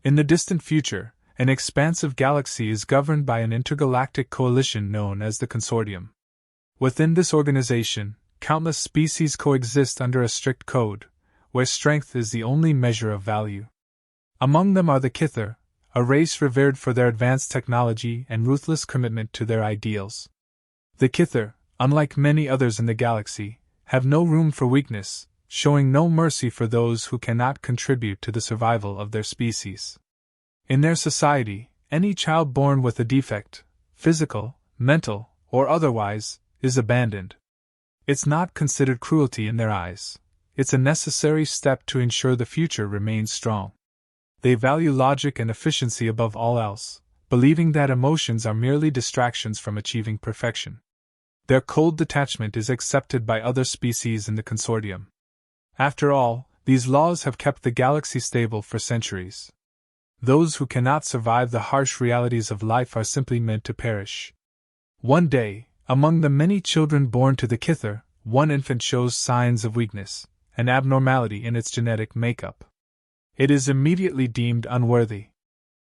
In the distant future, an expansive galaxy is governed by an intergalactic coalition known as the Consortium. Within this organization, countless species coexist under a strict code, where strength is the only measure of value. Among them are the Kither, a race revered for their advanced technology and ruthless commitment to their ideals. The Kither, unlike many others in the galaxy, have no room for weakness, showing no mercy for those who cannot contribute to the survival of their species. In their society, any child born with a defect, physical, mental, or otherwise, is abandoned. It's not considered cruelty in their eyes. It's a necessary step to ensure the future remains strong. They value logic and efficiency above all else, believing that emotions are merely distractions from achieving perfection. Their cold detachment is accepted by other species in the Consortium. After all, these laws have kept the galaxy stable for centuries. Those who cannot survive the harsh realities of life are simply meant to perish. One day, among the many children born to the Kither, one infant shows signs of weakness, an abnormality in its genetic makeup. It is immediately deemed unworthy.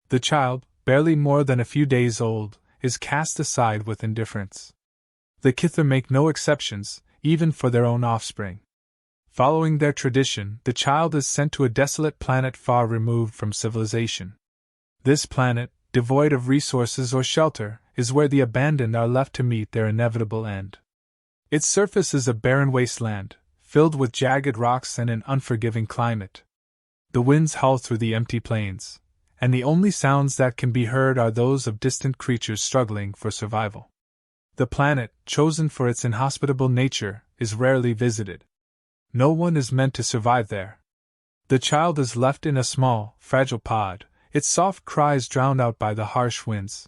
The child, barely more than a few days old, is cast aside with indifference. The Kither make no exceptions, even for their own offspring. Following their tradition, the child is sent to a desolate planet far removed from civilization. This planet, devoid of resources or shelter, is where the abandoned are left to meet their inevitable end. Its surface is a barren wasteland, filled with jagged rocks and an unforgiving climate. The winds howl through the empty plains, and the only sounds that can be heard are those of distant creatures struggling for survival. The planet, chosen for its inhospitable nature, is rarely visited. No one is meant to survive there. The child is left in a small, fragile pod, its soft cries drowned out by the harsh winds.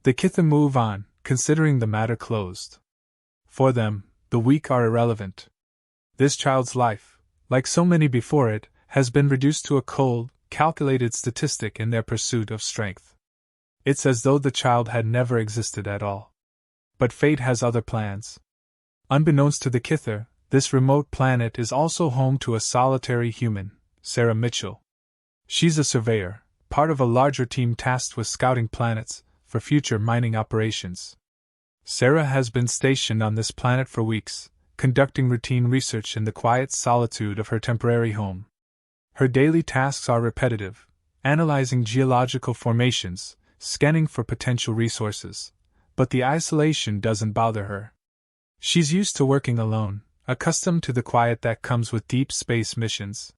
The Kither move on, considering the matter closed. For them, the weak are irrelevant. This child's life, like so many before it, has been reduced to a cold, calculated statistic in their pursuit of strength. It's as though the child had never existed at all. But fate has other plans. Unbeknownst to the Kither, this remote planet is also home to a solitary human, Sarah Mitchell. She's a surveyor, part of a larger team tasked with scouting planets for future mining operations. Sarah has been stationed on this planet for weeks, conducting routine research in the quiet solitude of her temporary home. Her daily tasks are repetitive, analyzing geological formations, scanning for potential resources, but the isolation doesn't bother her. She's used to working alone, accustomed to the quiet that comes with deep space missions.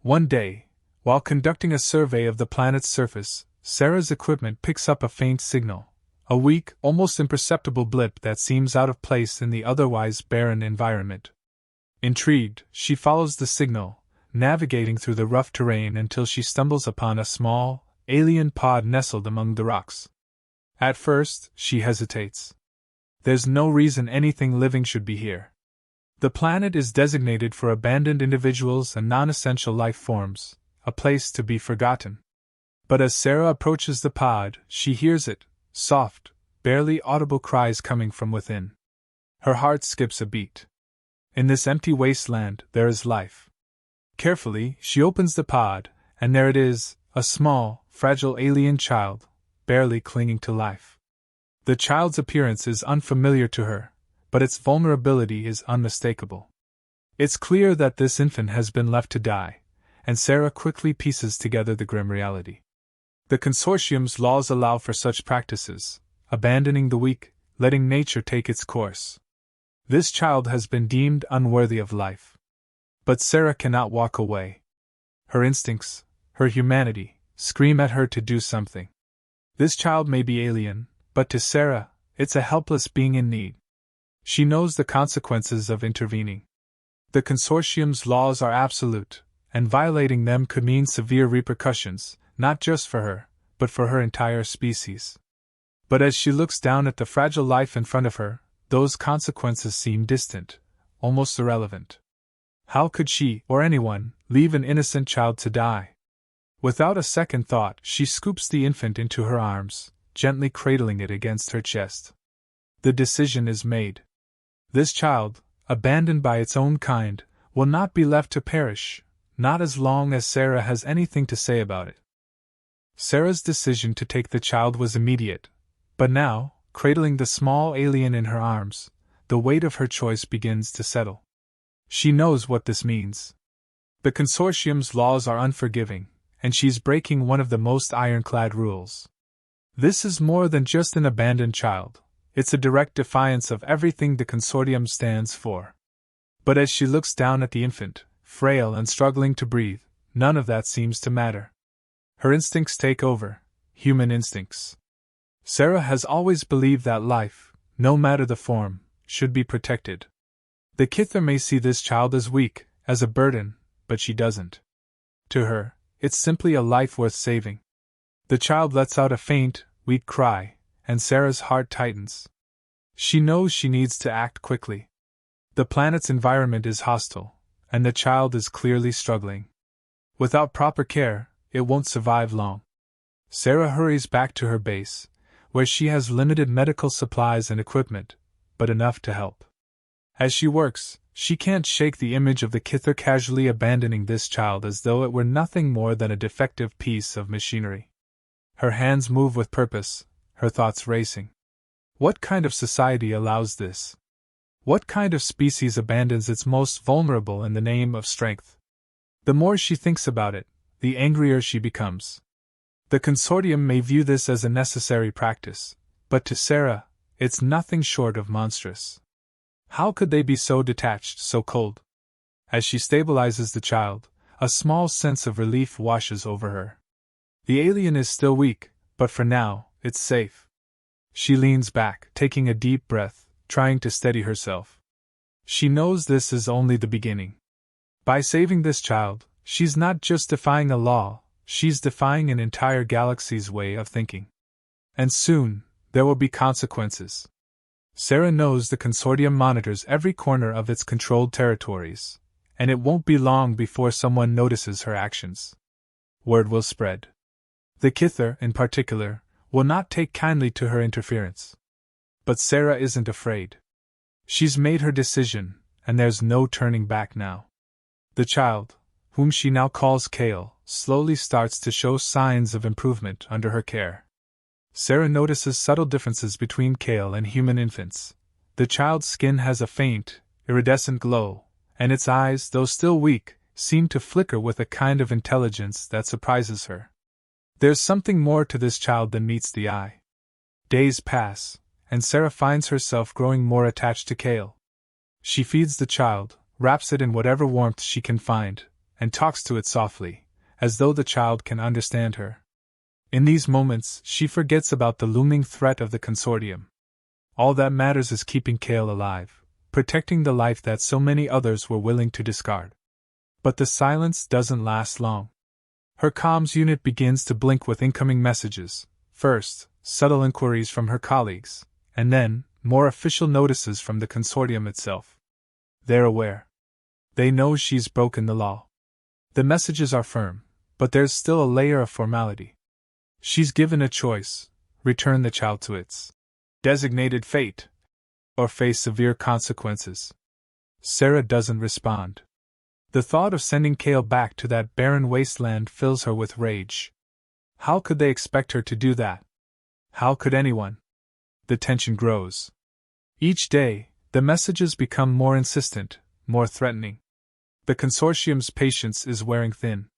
One day, while conducting a survey of the planet's surface, Sarah's equipment picks up a faint signal, a weak, almost imperceptible blip that seems out of place in the otherwise barren environment. Intrigued, she follows the signal, navigating through the rough terrain until she stumbles upon a small, alien pod nestled among the rocks. At first, she hesitates. There's no reason anything living should be here. The planet is designated for abandoned individuals and non-essential life forms, a place to be forgotten. But as Sarah approaches the pod, she hears it, soft, barely audible cries coming from within. Her heart skips a beat. In this empty wasteland, there is life. Carefully, she opens the pod, and there it is, a small, fragile alien child, barely clinging to life. The child's appearance is unfamiliar to her, but its vulnerability is unmistakable. It's clear that this infant has been left to die, and Sarah quickly pieces together the grim reality. The Consortium's laws allow for such practices, abandoning the weak, letting nature take its course. This child has been deemed unworthy of life. But Sarah cannot walk away. Her instincts, her humanity, scream at her to do something. This child may be alien, but to Sarah, it's a helpless being in need. She knows the consequences of intervening. The Consortium's laws are absolute, and violating them could mean severe repercussions, not just for her, but for her entire species. But as she looks down at the fragile life in front of her, those consequences seem distant, almost irrelevant. How could she, or anyone, leave an innocent child to die? Without a second thought, she scoops the infant into her arms, gently cradling it against her chest. The decision is made. This child, abandoned by its own kind, will not be left to perish, not as long as Sarah has anything to say about it. Sarah's decision to take the child was immediate, but now, cradling the small alien in her arms, the weight of her choice begins to settle. She knows what this means. The consortium's laws are unforgiving, and she's breaking one of the most ironclad rules. This is more than just an abandoned child, it's a direct defiance of everything the consortium stands for. But as she looks down at the infant, frail and struggling to breathe, none of that seems to matter. Her instincts take over, human instincts. Sarah has always believed that life, no matter the form, should be protected. The Kither may see this child as weak, as a burden, but she doesn't. To her, it's simply a life worth saving. The child lets out a faint, weak cry, and Sarah's heart tightens. She knows she needs to act quickly. The planet's environment is hostile, and the child is clearly struggling. Without proper care, it won't survive long. Sarah hurries back to her base, where she has limited medical supplies and equipment, but enough to help. As she works, she can't shake the image of the Kither casually abandoning this child as though it were nothing more than a defective piece of machinery. Her hands move with purpose, her thoughts racing. What kind of society allows this? What kind of species abandons its most vulnerable in the name of strength? The more she thinks about it, the angrier she becomes. The consortium may view this as a necessary practice, but to Sarah, it's nothing short of monstrous. How could they be so detached, so cold? As she stabilizes the child, a small sense of relief washes over her. The alien is still weak, but for now, it's safe. She leans back, taking a deep breath, trying to steady herself. She knows this is only the beginning. By saving this child, she's not just defying a law, she's defying an entire galaxy's way of thinking. And soon, there will be consequences. Sarah knows the consortium monitors every corner of its controlled territories, and it won't be long before someone notices her actions. Word will spread. The Kither, in particular, will not take kindly to her interference. But Sarah isn't afraid. She's made her decision, and there's no turning back now. The child, whom she now calls Kale, slowly starts to show signs of improvement under her care. Sarah notices subtle differences between Kale and human infants. The child's skin has a faint, iridescent glow, and its eyes, though still weak, seem to flicker with a kind of intelligence that surprises her. There's something more to this child than meets the eye. Days pass, and Sarah finds herself growing more attached to Kale. She feeds the child, wraps it in whatever warmth she can find, and talks to it softly, as though the child can understand her. In these moments, she forgets about the looming threat of the consortium. All that matters is keeping Kale alive, protecting the life that so many others were willing to discard. But the silence doesn't last long. Her comms unit begins to blink with incoming messages, first, subtle inquiries from her colleagues, and then, more official notices from the consortium itself. They're aware. They know she's broken the law. The messages are firm, but there's still a layer of formality. She's given a choice: return the child to its designated fate, or face severe consequences. Sarah doesn't respond. The thought of sending Kale back to that barren wasteland fills her with rage. How could they expect her to do that? How could anyone? The tension grows. Each day, the messages become more insistent, more threatening. The consortium's patience is wearing thin.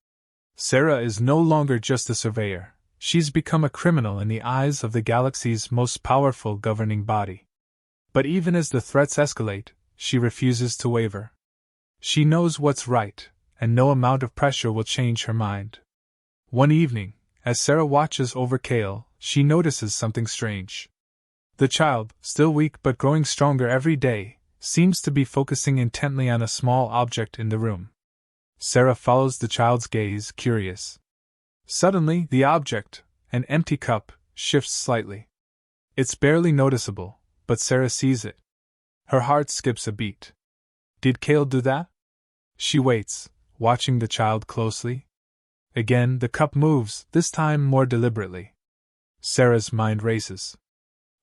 Sarah is no longer just a surveyor. She's become a criminal in the eyes of the galaxy's most powerful governing body. But even as the threats escalate, she refuses to waver. She knows what's right, and no amount of pressure will change her mind. One evening, as Sarah watches over Kale, she notices something strange. The child, still weak but growing stronger every day, seems to be focusing intently on a small object in the room. Sarah follows the child's gaze, curious. Suddenly, the object, an empty cup, shifts slightly. It's barely noticeable, but Sarah sees it. Her heart skips a beat. Did Kale do that? She waits, watching the child closely. Again, the cup moves, this time more deliberately. Sarah's mind races.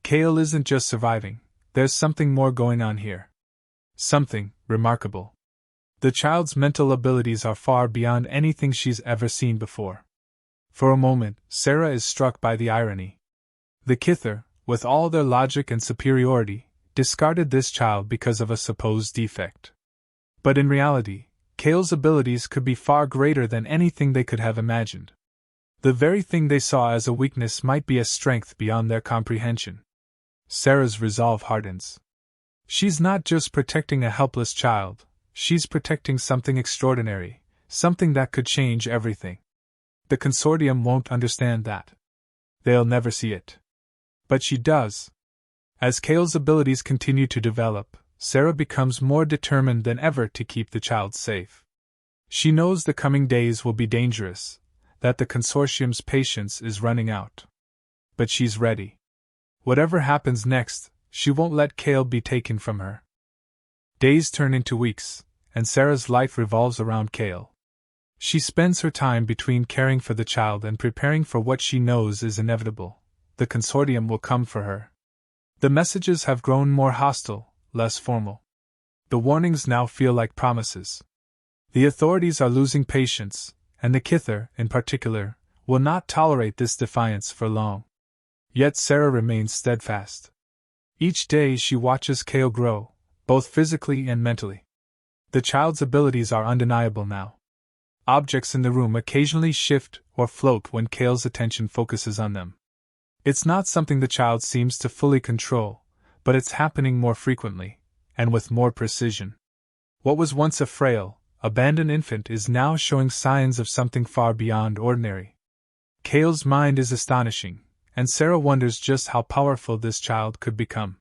Kale isn't just surviving, there's something more going on here. Something remarkable. The child's mental abilities are far beyond anything she's ever seen before. For a moment, Sarah is struck by the irony. The Kither, with all their logic and superiority, discarded this child because of a supposed defect. But in reality, Kale's abilities could be far greater than anything they could have imagined. The very thing they saw as a weakness might be a strength beyond their comprehension. Sarah's resolve hardens. She's not just protecting a helpless child, she's protecting something extraordinary, something that could change everything. The consortium won't understand that. They'll never see it. But she does. As Kale's abilities continue to develop, Sarah becomes more determined than ever to keep the child safe. She knows the coming days will be dangerous, that the consortium's patience is running out. But she's ready. Whatever happens next, she won't let Kale be taken from her. Days turn into weeks, and Sarah's life revolves around Kale. She spends her time between caring for the child and preparing for what she knows is inevitable. The consortium will come for her. The messages have grown more hostile, less formal. The warnings now feel like promises. The authorities are losing patience, and the Kither, in particular, will not tolerate this defiance for long. Yet Sarah remains steadfast. Each day she watches Kale grow, both physically and mentally. The child's abilities are undeniable now. Objects in the room occasionally shift or float when Kale's attention focuses on them. It's not something the child seems to fully control, but it's happening more frequently, and with more precision. What was once a frail, abandoned infant is now showing signs of something far beyond ordinary. Kale's mind is astonishing, and Sarah wonders just how powerful this child could become.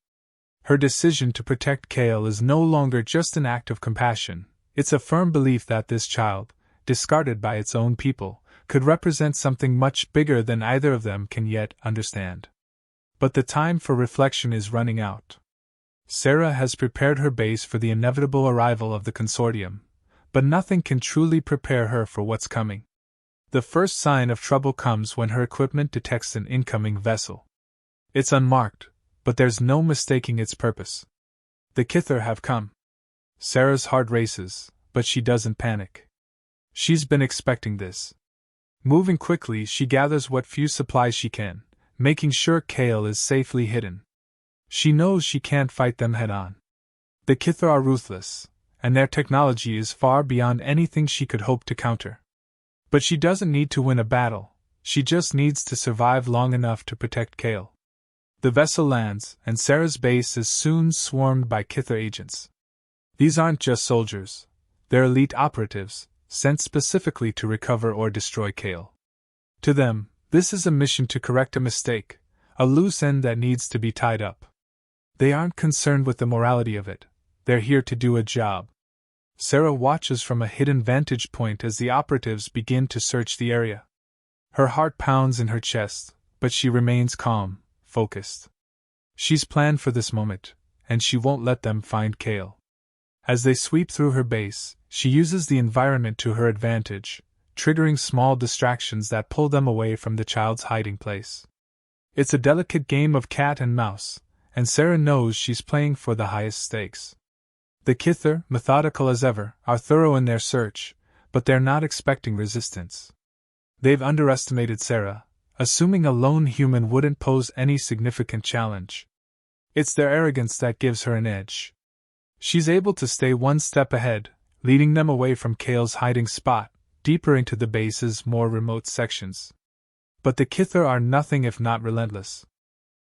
Her decision to protect Kale is no longer just an act of compassion, it's a firm belief that this child, discarded by its own people, could represent something much bigger than either of them can yet understand. But the time for reflection is running out. Sarah has prepared her base for the inevitable arrival of the consortium, but nothing can truly prepare her for what's coming. The first sign of trouble comes when her equipment detects an incoming vessel. It's unmarked, but there's no mistaking its purpose. The Kither have come. Sarah's heart races, but she doesn't panic. She's been expecting this. Moving quickly, she gathers what few supplies she can, making sure Kale is safely hidden. She knows she can't fight them head-on. The Kither are ruthless, and their technology is far beyond anything she could hope to counter. But she doesn't need to win a battle, she just needs to survive long enough to protect Kale. The vessel lands, and Sarah's base is soon swarmed by Kither agents. These aren't just soldiers, they're elite operatives, sent specifically to recover or destroy Kale. To them, this is a mission to correct a mistake, a loose end that needs to be tied up. They aren't concerned with the morality of it, they're here to do a job. Sarah watches from a hidden vantage point as the operatives begin to search the area. Her heart pounds in her chest, but she remains calm, focused. She's planned for this moment, and she won't let them find Kale. As they sweep through her base, she uses the environment to her advantage, triggering small distractions that pull them away from the child's hiding place. It's a delicate game of cat and mouse, and Sarah knows she's playing for the highest stakes. The Kither, methodical as ever, are thorough in their search, but they're not expecting resistance. They've underestimated Sarah, assuming a lone human wouldn't pose any significant challenge. It's their arrogance that gives her an edge. She's able to stay one step ahead, leading them away from Kale's hiding spot, deeper into the base's more remote sections. But the Kither are nothing if not relentless.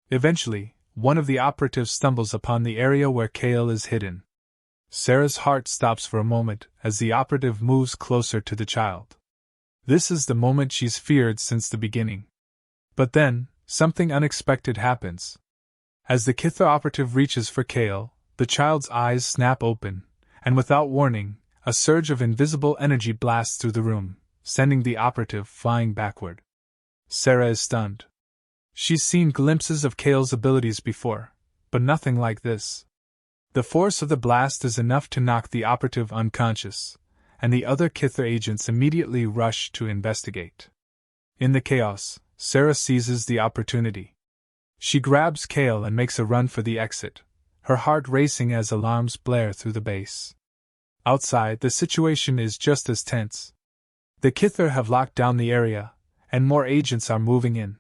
Eventually, one of the operatives stumbles upon the area where Kale is hidden. Sarah's heart stops for a moment as the operative moves closer to the child. This is the moment she's feared since the beginning. But then, something unexpected happens. As the Kither operative reaches for Kale, the child's eyes snap open, and without warning, a surge of invisible energy blasts through the room, sending the operative flying backward. Sarah is stunned. She's seen glimpses of Kale's abilities before, but nothing like this. The force of the blast is enough to knock the operative unconscious, and the other Kither agents immediately rush to investigate. In the chaos, Sarah seizes the opportunity. She grabs Kale and makes a run for the exit, her heart racing as alarms blare through the base. Outside, the situation is just as tense. The Kither have locked down the area, and more agents are moving in.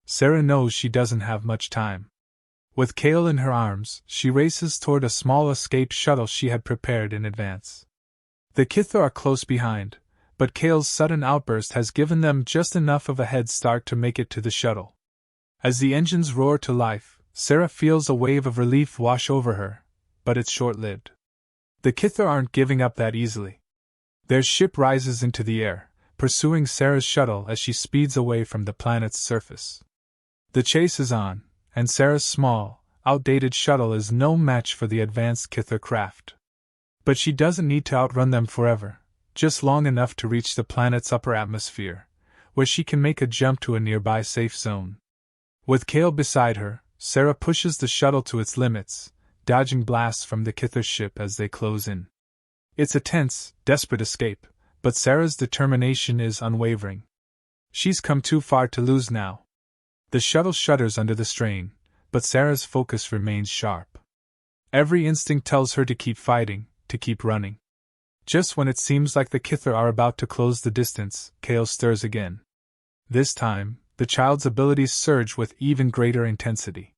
Sarah knows she doesn't have much time. With Kale in her arms, she races toward a small escape shuttle she had prepared in advance. The Kither are close behind, but Kale's sudden outburst has given them just enough of a head start to make it to the shuttle. As the engines roar to life, Sarah feels a wave of relief wash over her, but it's short-lived. The Kither aren't giving up that easily. Their ship rises into the air, pursuing Sarah's shuttle as she speeds away from the planet's surface. The chase is on, and Sarah's small, outdated shuttle is no match for the advanced Kither craft. But she doesn't need to outrun them forever, just long enough to reach the planet's upper atmosphere, where she can make a jump to a nearby safe zone. With Kale beside her, Sarah pushes the shuttle to its limits, dodging blasts from the Kither ship as they close in. It's a tense, desperate escape, but Sarah's determination is unwavering. She's come too far to lose now. The shuttle shudders under the strain, but Sarah's focus remains sharp. Every instinct tells her to keep fighting, to keep running. Just when it seems like the Kither are about to close the distance, Kale stirs again. This time, the child's abilities surge with even greater intensity.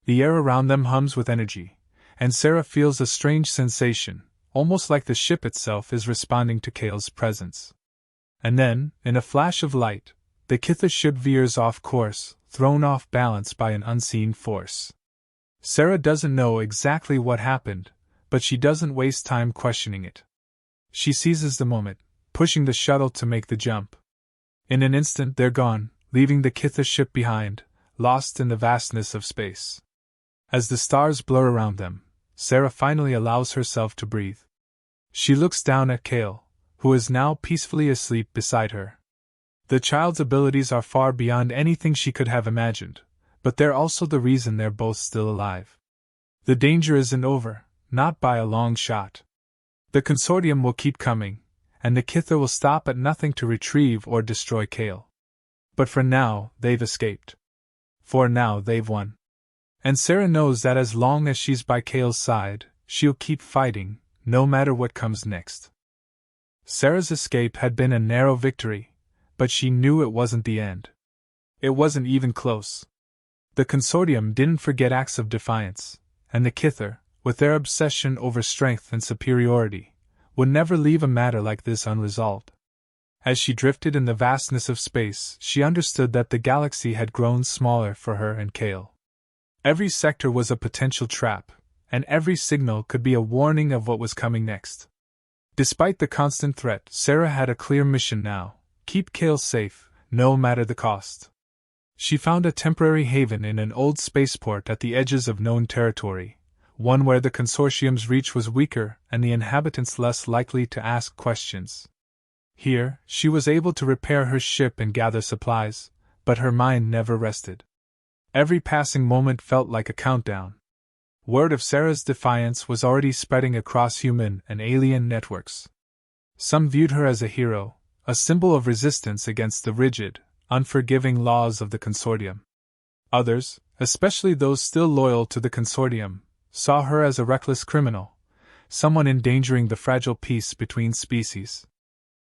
The air around them hums with energy, and Sarah feels a strange sensation, almost like the ship itself is responding to Kale's presence. And then, in a flash of light, the Kither ship veers off course, thrown off balance by an unseen force. Sarah doesn't know exactly what happened, but she doesn't waste time questioning it. She seizes the moment, pushing the shuttle to make the jump. In an instant they're gone, leaving the Kither ship behind, lost in the vastness of space. As the stars blur around them, Sarah finally allows herself to breathe. She looks down at Kale, who is now peacefully asleep beside her. The child's abilities are far beyond anything she could have imagined, but they're also the reason they're both still alive. The danger isn't over, not by a long shot. The consortium will keep coming, and the Kither will stop at nothing to retrieve or destroy Kale. But for now, they've escaped. For now, they've won. And Sarah knows that as long as she's by Kale's side, she'll keep fighting, no matter what comes next. Sarah's escape had been a narrow victory, but she knew it wasn't the end. It wasn't even close. The consortium didn't forget acts of defiance, and the Kither, with their obsession over strength and superiority, would never leave a matter like this unresolved. As she drifted in the vastness of space, she understood that the galaxy had grown smaller for her and Kale. Every sector was a potential trap, and every signal could be a warning of what was coming next. Despite the constant threat, Sarah had a clear mission now: keep Kale safe, no matter the cost. She found a temporary haven in an old spaceport at the edges of known territory, one where the consortium's reach was weaker and the inhabitants less likely to ask questions. Here, she was able to repair her ship and gather supplies, but her mind never rested. Every passing moment felt like a countdown. Word of Sarah's defiance was already spreading across human and alien networks. Some viewed her as a hero, a symbol of resistance against the rigid, unforgiving laws of the consortium. Others, especially those still loyal to the consortium, saw her as a reckless criminal, someone endangering the fragile peace between species.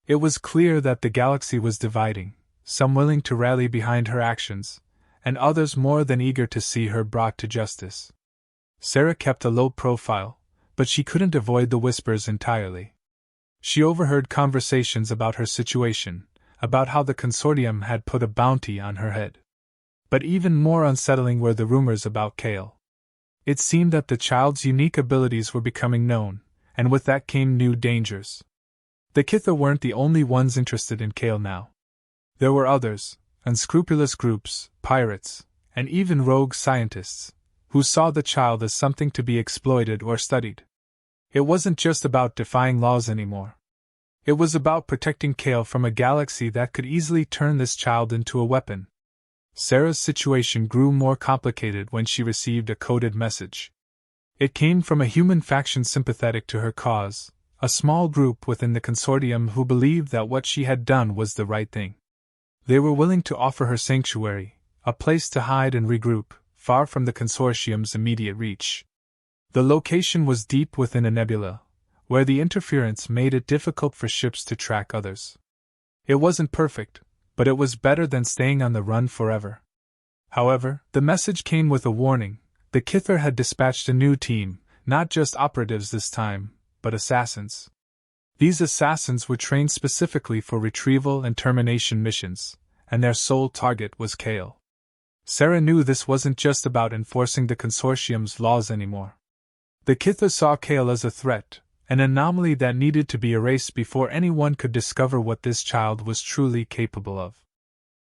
It was clear that the galaxy was dividing, some willing to rally behind her actions, and others more than eager to see her brought to justice. Sarah kept a low profile, but she couldn't avoid the whispers entirely. She overheard conversations about her situation, about how the consortium had put a bounty on her head. But even more unsettling were the rumors about Kale. It seemed that the child's unique abilities were becoming known, and with that came new dangers. The Kither weren't the only ones interested in Kale now. There were others, unscrupulous groups, pirates, and even rogue scientists, who saw the child as something to be exploited or studied. It wasn't just about defying laws anymore. It was about protecting Kale from a galaxy that could easily turn this child into a weapon. Sarah's situation grew more complicated when she received a coded message. It came from a human faction sympathetic to her cause, a small group within the consortium who believed that what she had done was the right thing. They were willing to offer her sanctuary, a place to hide and regroup, far from the consortium's immediate reach. The location was deep within a nebula, where the interference made it difficult for ships to track others. It wasn't perfect, but it was better than staying on the run forever. However, the message came with a warning. The Kither had dispatched a new team, not just operatives this time, but assassins. These assassins were trained specifically for retrieval and termination missions, and their sole target was Kale. Sarah knew this wasn't just about enforcing the consortium's laws anymore. The Kither saw Kale as a threat, an anomaly that needed to be erased before anyone could discover what this child was truly capable of.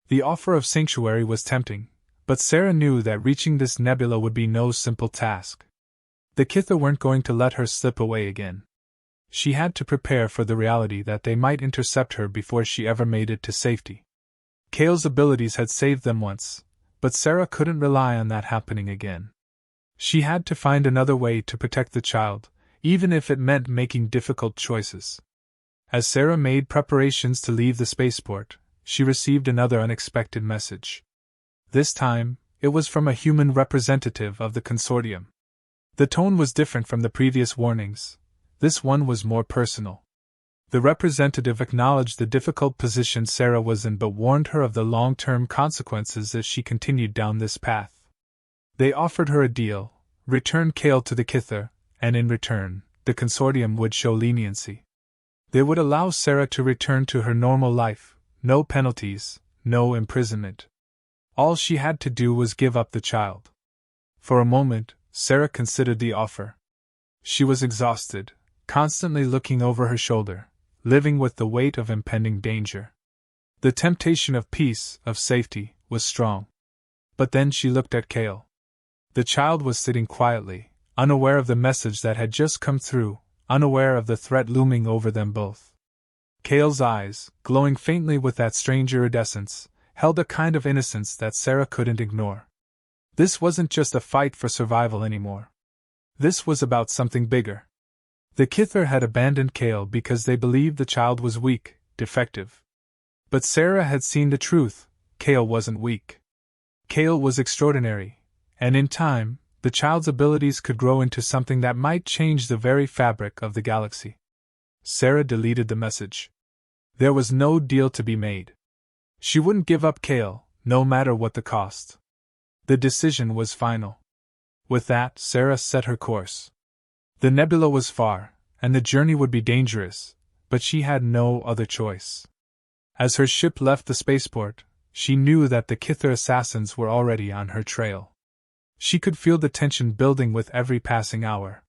The offer of sanctuary was tempting, but Sarah knew that reaching this nebula would be no simple task. The Kither weren't going to let her slip away again. She had to prepare for the reality that they might intercept her before she ever made it to safety. Kale's abilities had saved them once, but Sarah couldn't rely on that happening again. She had to find another way to protect the child, even if it meant making difficult choices. As Sarah made preparations to leave the spaceport, she received another unexpected message. This time, it was from a human representative of the consortium. The tone was different from the previous warnings. This one was more personal. The representative acknowledged the difficult position Sarah was in but warned her of the long-term consequences if she continued down this path. They offered her a deal: return Kale to the Kither, and in return, the consortium would show leniency. They would allow Sarah to return to her normal life, no penalties, no imprisonment. All she had to do was give up the child. For a moment, Sarah considered the offer. She was exhausted, constantly looking over her shoulder, living with the weight of impending danger. The temptation of peace, of safety, was strong. But then she looked at Kale. The child was sitting quietly, unaware of the message that had just come through, unaware of the threat looming over them both. Kale's eyes, glowing faintly with that strange iridescence, held a kind of innocence that Sarah couldn't ignore. This wasn't just a fight for survival anymore. This was about something bigger. The Kither had abandoned Kale because they believed the child was weak, defective. But Sarah had seen the truth: Kale wasn't weak. Kale was extraordinary, and in time, the child's abilities could grow into something that might change the very fabric of the galaxy. Sarah deleted the message. There was no deal to be made. She wouldn't give up Kale, no matter what the cost. The decision was final. With that, Sarah set her course. The nebula was far, and the journey would be dangerous, but she had no other choice. As her ship left the spaceport, she knew that the Kither assassins were already on her trail. She could feel the tension building with every passing hour.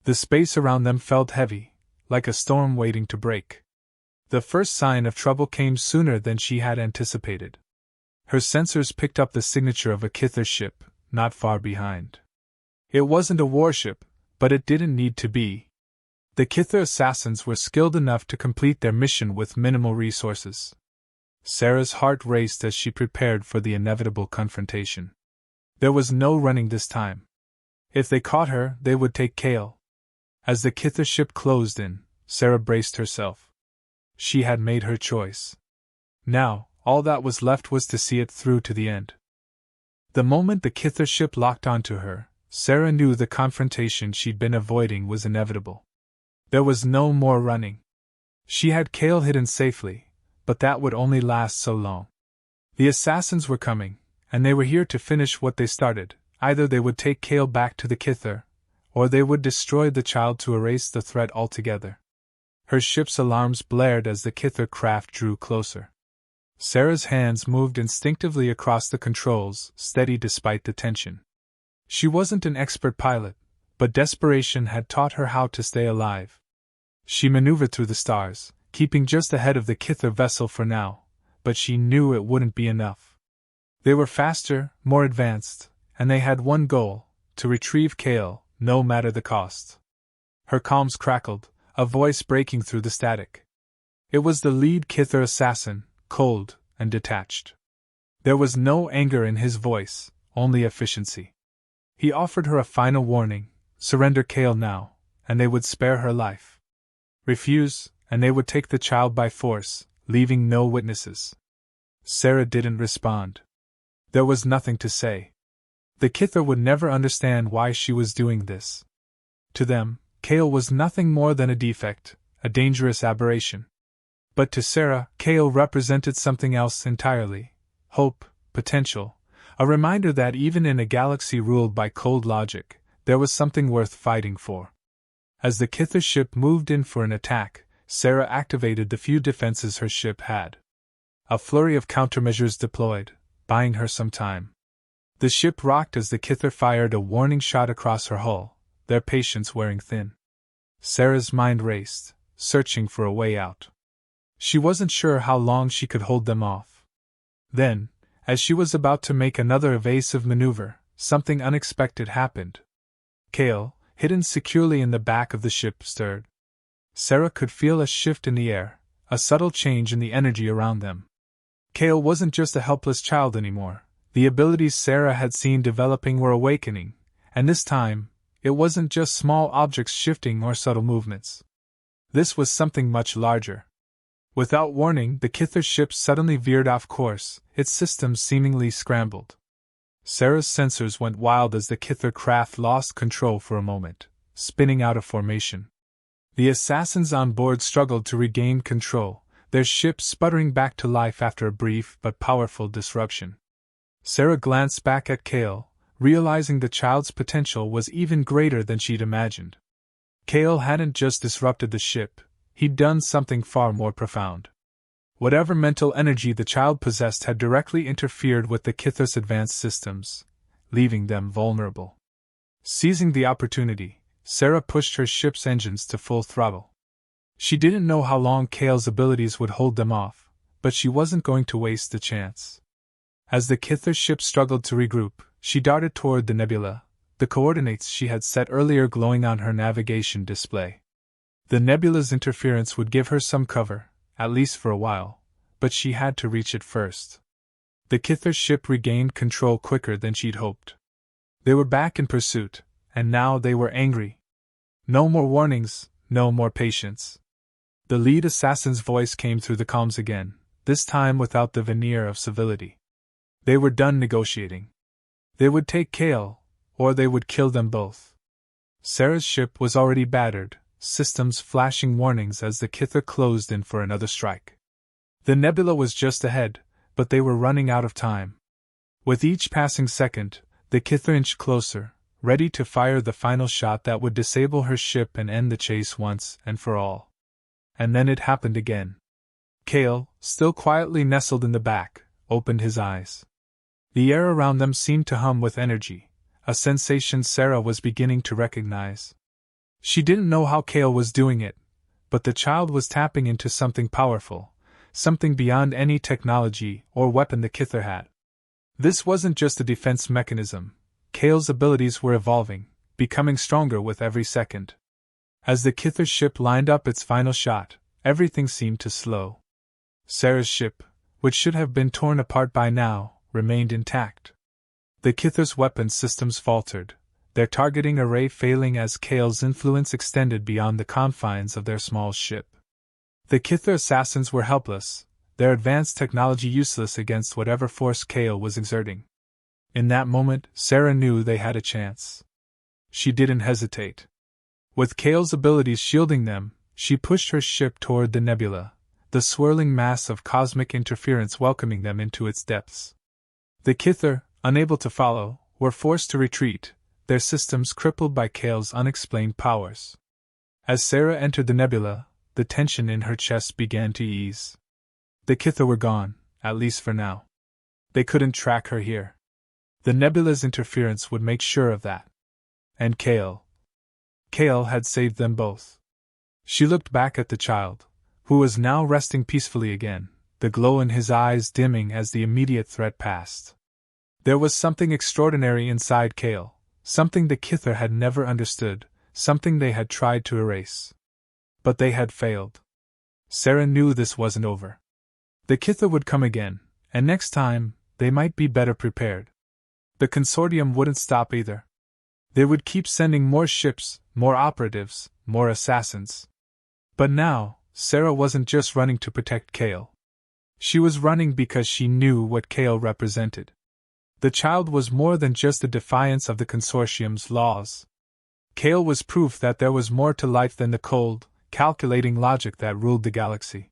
The space around them felt heavy, like a storm waiting to break. The first sign of trouble came sooner than she had anticipated. Her sensors picked up the signature of a Kither ship, not far behind. It wasn't a warship, but it didn't need to be. The Kither assassins were skilled enough to complete their mission with minimal resources. Sarah's heart raced as she prepared for the inevitable confrontation. There was no running this time. If they caught her, they would take Kale. As the Kither ship closed in, Sarah braced herself. She had made her choice. Now, all that was left was to see it through to the end. The moment the Kither ship locked onto her, Sarah knew the confrontation she'd been avoiding was inevitable. There was no more running. She had Kale hidden safely, but that would only last so long. The assassins were coming, and they were here to finish what they started. Either they would take Kale back to the Kither, or they would destroy the child to erase the threat altogether. Her ship's alarms blared as the Kither craft drew closer. Sarah's hands moved instinctively across the controls, steady despite the tension. She wasn't an expert pilot, but desperation had taught her how to stay alive. She maneuvered through the stars, keeping just ahead of the Kither vessel for now, but she knew it wouldn't be enough. They were faster, more advanced, and they had one goal: to retrieve Kale, no matter the cost. Her comms crackled, a voice breaking through the static. It was the lead Kither assassin, cold and detached. There was no anger in his voice, only efficiency. He offered her a final warning: surrender Kale now, and they would spare her life. Refuse, and they would take the child by force, leaving no witnesses. Sarah didn't respond. There was nothing to say. The Kither would never understand why she was doing this. To them, Kale was nothing more than a defect, a dangerous aberration. But to Sarah, Kale represented something else entirely: hope, potential, a reminder that even in a galaxy ruled by cold logic, there was something worth fighting for. As the Kither ship moved in for an attack, Sarah activated the few defenses her ship had. A flurry of countermeasures deployed, buying her some time. The ship rocked as the Kither fired a warning shot across her hull, their patience wearing thin. Sarah's mind raced, searching for a way out. She wasn't sure how long she could hold them off. Then, as she was about to make another evasive maneuver, something unexpected happened. Kale, hidden securely in the back of the ship, stirred. Sarah could feel a shift in the air, a subtle change in the energy around them. Kale wasn't just a helpless child anymore. The abilities Sarah had seen developing were awakening, and this time, it wasn't just small objects shifting or subtle movements. This was something much larger. Without warning, the Kither ship suddenly veered off course, its systems seemingly scrambled. Sarah's sensors went wild as the Kither craft lost control for a moment, spinning out of formation. The assassins on board struggled to regain control, their ship sputtering back to life after a brief but powerful disruption. Sarah glanced back at Kale, realizing the child's potential was even greater than she'd imagined. Kale hadn't just disrupted the ship, he'd done something far more profound. Whatever mental energy the child possessed had directly interfered with the Kither's advanced systems, leaving them vulnerable. Seizing the opportunity, Sarah pushed her ship's engines to full throttle. She didn't know how long Kale's abilities would hold them off, but she wasn't going to waste the chance. As the Kither ship struggled to regroup, she darted toward the nebula, the coordinates she had set earlier glowing on her navigation display. The nebula's interference would give her some cover, at least for a while, but she had to reach it first. The Kither ship regained control quicker than she'd hoped. They were back in pursuit, and now they were angry. No more warnings, no more patience. The lead assassin's voice came through the comms again, this time without the veneer of civility. They were done negotiating. They would take Kale, or they would kill them both. Sarah's ship was already battered, systems flashing warnings as the Kither closed in for another strike. The nebula was just ahead, but they were running out of time. With each passing second, the Kither inched closer, ready to fire the final shot that would disable her ship and end the chase once and for all. And then it happened again. Kale, still quietly nestled in the back, opened his eyes. The air around them seemed to hum with energy, a sensation Sarah was beginning to recognize. She didn't know how Kale was doing it, but the child was tapping into something powerful, something beyond any technology or weapon the Kither had. This wasn't just a defense mechanism. Kale's abilities were evolving, becoming stronger with every second. As the Kither ship lined up its final shot, everything seemed to slow. Sarah's ship, which should have been torn apart by now, remained intact. The Kither's weapon systems faltered, their targeting array failing as Kale's influence extended beyond the confines of their small ship. The Kither assassins were helpless, their advanced technology useless against whatever force Kale was exerting. In that moment, Sarah knew they had a chance. She didn't hesitate. With Kale's abilities shielding them, she pushed her ship toward the nebula, the swirling mass of cosmic interference welcoming them into its depths. The Kither, unable to follow, were forced to retreat, their systems crippled by Kale's unexplained powers. As Sarah entered the nebula, the tension in her chest began to ease. The Kither were gone, at least for now. They couldn't track her here. The nebula's interference would make sure of that. And Kale had saved them both. She looked back at the child, who was now resting peacefully again, the glow in his eyes dimming as the immediate threat passed. There was something extraordinary inside Kale, something the Kither had never understood, something they had tried to erase. But they had failed. Sarah knew this wasn't over. The Kither would come again, and next time, they might be better prepared. The consortium wouldn't stop either. They would keep sending more ships, more operatives, more assassins. But now, Sarah wasn't just running to protect Kale. She was running because she knew what Kale represented. The child was more than just a defiance of the consortium's laws. Kale was proof that there was more to life than the cold, calculating logic that ruled the galaxy.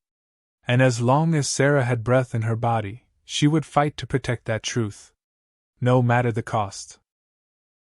And as long as Sarah had breath in her body, she would fight to protect that truth. No matter the cost.